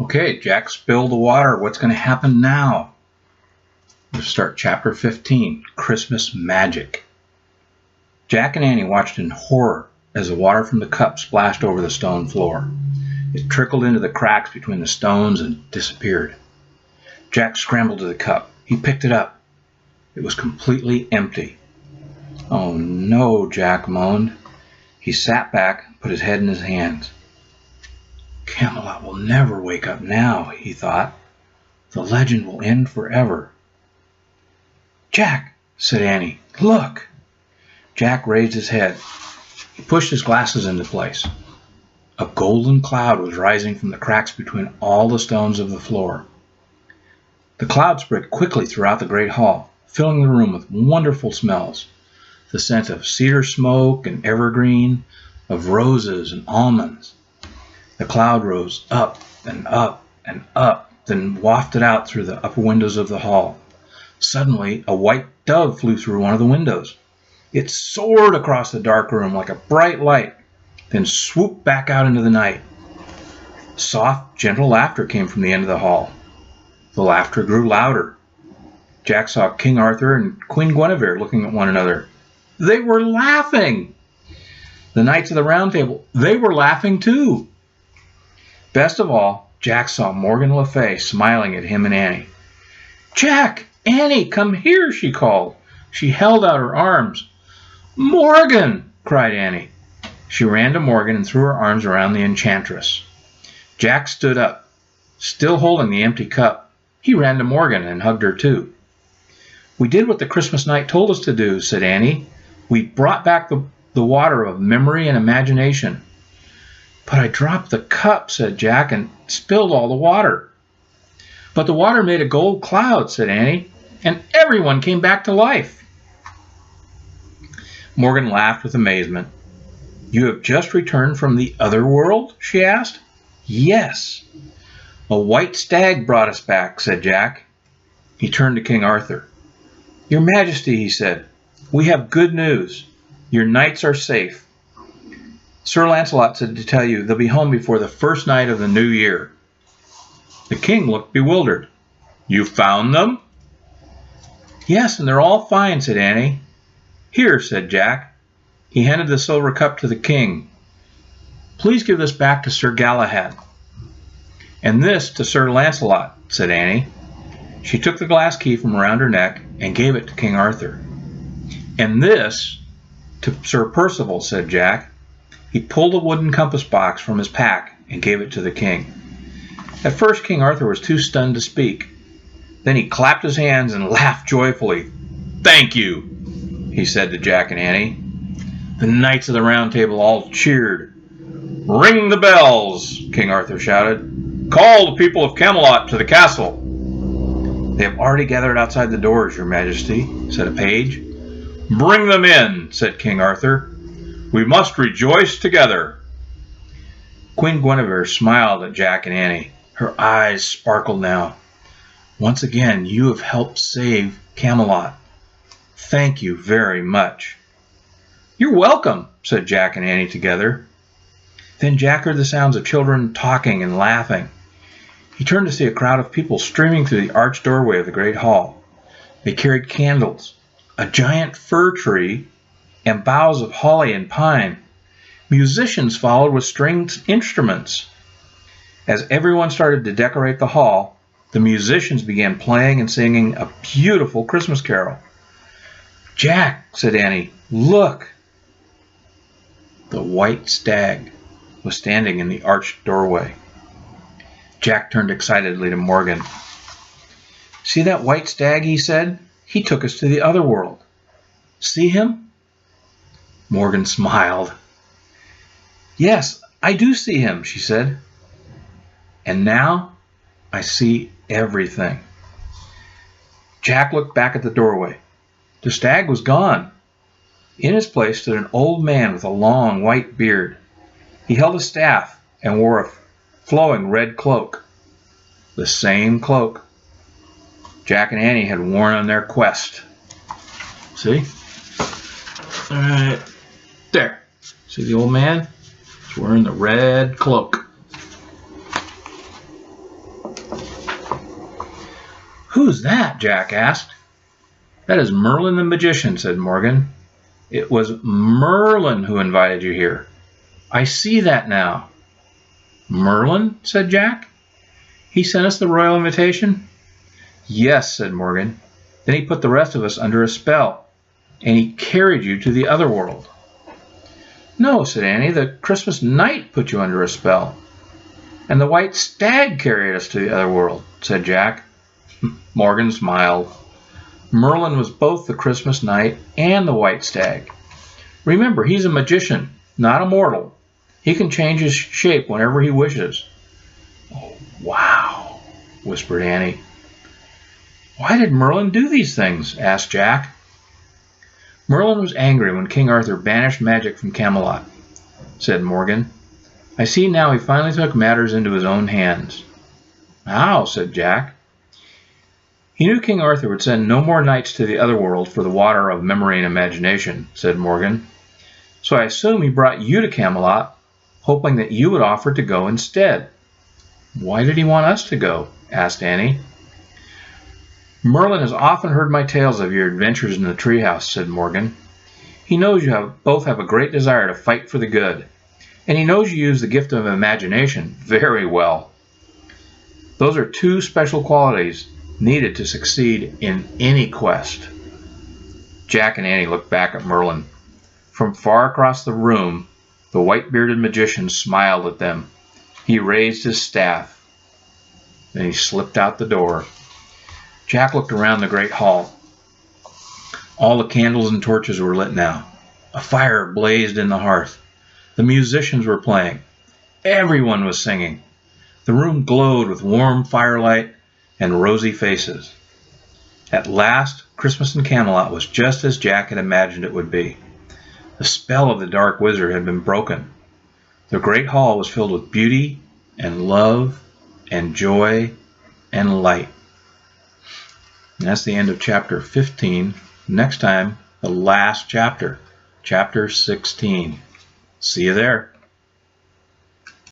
Okay, Jack spilled the water. What's going to happen now? We'll start chapter 15, Christmas Magic. Jack and Annie watched in horror as the water from the cup splashed over the stone floor. It trickled into the cracks between the stones and disappeared. Jack scrambled to the cup. He picked it up. It was completely empty. Oh no, Jack moaned. He sat back and put his head in his hands. Camelot will never wake up now, he thought. The legend will end forever. Jack, said Annie, look. Jack raised his head. He pushed his glasses into place. A golden cloud was rising from the cracks between all the stones of the floor. The cloud spread quickly throughout the great hall, filling the room with wonderful smells. The scent of cedar smoke and evergreen, of roses and almonds. The cloud rose up and up and up, then wafted out through the upper windows of the hall. Suddenly, a white dove flew through one of the windows. It soared across the dark room like a bright light, then swooped back out into the night. Soft, gentle laughter came from the end of the hall. The laughter grew louder. Jack saw King Arthur and Queen Guinevere looking at one another. They were laughing! The knights of the Round Table, they were laughing too. Best of all, Jack saw Morgan Le Fay smiling at him and Annie. Jack! Annie, come here, she called. She held out her arms. Morgan! Cried Annie. She ran to Morgan and threw her arms around the enchantress. Jack stood up, still holding the empty cup. He ran to Morgan and hugged her too. We did what the Christmas night told us to do, said Annie. We brought back the water of memory and imagination. But I dropped the cup, said Jack, and spilled all the water. But the water made a gold cloud, said Annie, and everyone came back to life. Morgan laughed with amazement. You have just returned from the other world? She asked. Yes. A white stag brought us back, said Jack. He turned to King Arthur. Your Majesty, he said, we have good news. Your knights are safe. Sir Lancelot said to tell you they'll be home before the first night of the new year. The king looked bewildered. You found them? Yes, and they're all fine, said Annie. Here, said Jack. He handed the silver cup to the king. Please give this back to Sir Galahad. And this to Sir Lancelot, said Annie. She took the glass key from around her neck and gave it to King Arthur. And this to Sir Percival, said Jack. He pulled a wooden compass box from his pack and gave it to the king. At first, King Arthur was too stunned to speak. Then he clapped his hands and laughed joyfully. Thank you, he said to Jack and Annie. The knights of the Round Table all cheered. Ring the bells, King Arthur shouted. Call the people of Camelot to the castle. They have already gathered outside the doors, Your Majesty, said a page. Bring them in, said King Arthur. We must rejoice together. Queen Guinevere smiled at Jack and Annie. Her eyes sparkled now. Once again, you have helped save Camelot. Thank you very much. You're welcome, said Jack and Annie together. Then Jack heard the sounds of children talking and laughing. He turned to see a crowd of people streaming through the arched doorway of the great hall. They carried candles, a giant fir tree, and boughs of holly and pine. Musicians followed with stringed instruments. As everyone started to decorate the hall, the musicians began playing and singing a beautiful Christmas carol. Jack, said Annie, look. The white stag was standing in the arched doorway. Jack turned excitedly to Morgan. See that white stag, he said. He took us to the other world. See him? Morgan smiled. Yes, I do see him, she said. And now I see everything. Jack looked back at the doorway. The stag was gone. In his place stood an old man with a long white beard. He held a staff and wore a flowing red cloak. The same cloak Jack and Annie had worn on their quest. See? All right. There. See the old man? He's wearing the red cloak. "Who's that?" Jack asked. "That is Merlin the magician," said Morgan. "It was Merlin who invited you here. I see that now." "Merlin?" said Jack. "He sent us the royal invitation?" "Yes," said Morgan. "Then he put the rest of us under a spell, and he carried you to the other world." "No," said Annie, "the Christmas night put you under a spell." "And the white stag carried us to the other world," said Jack. Morgan smiled. Merlin was both the Christmas night and the white stag. Remember, he's a magician, not a mortal. He can change his shape whenever he wishes. "Oh, wow," whispered Annie. "Why did Merlin do these things?" asked Jack. "Merlin was angry when King Arthur banished magic from Camelot," said Morgan. "I see now he finally took matters into his own hands." "How?" said Jack. "He knew King Arthur would send no more knights to the other world for the water of memory and imagination," said Morgan. "So I assume he brought you to Camelot, hoping that you would offer to go instead." "Why did he want us to go?" asked Annie. "Merlin has often heard my tales of your adventures in the treehouse," said Morgan. "He knows you both have a great desire to fight for the good, and he knows you use the gift of imagination very well. Those are two special qualities needed to succeed in any quest." Jack and Annie looked back at Merlin. From far across the room, the white-bearded magician smiled at them. He raised his staff. Then he slipped out the door. Jack looked around the great hall. All the candles and torches were lit now. A fire blazed in the hearth. The musicians were playing. Everyone was singing. The room glowed with warm firelight and rosy faces. At last, Christmas in Camelot was just as Jack had imagined it would be. The spell of the dark wizard had been broken. The great hall was filled with beauty and love and joy and light. And that's the end of chapter 15. Next time, the last chapter, chapter 16. See you there.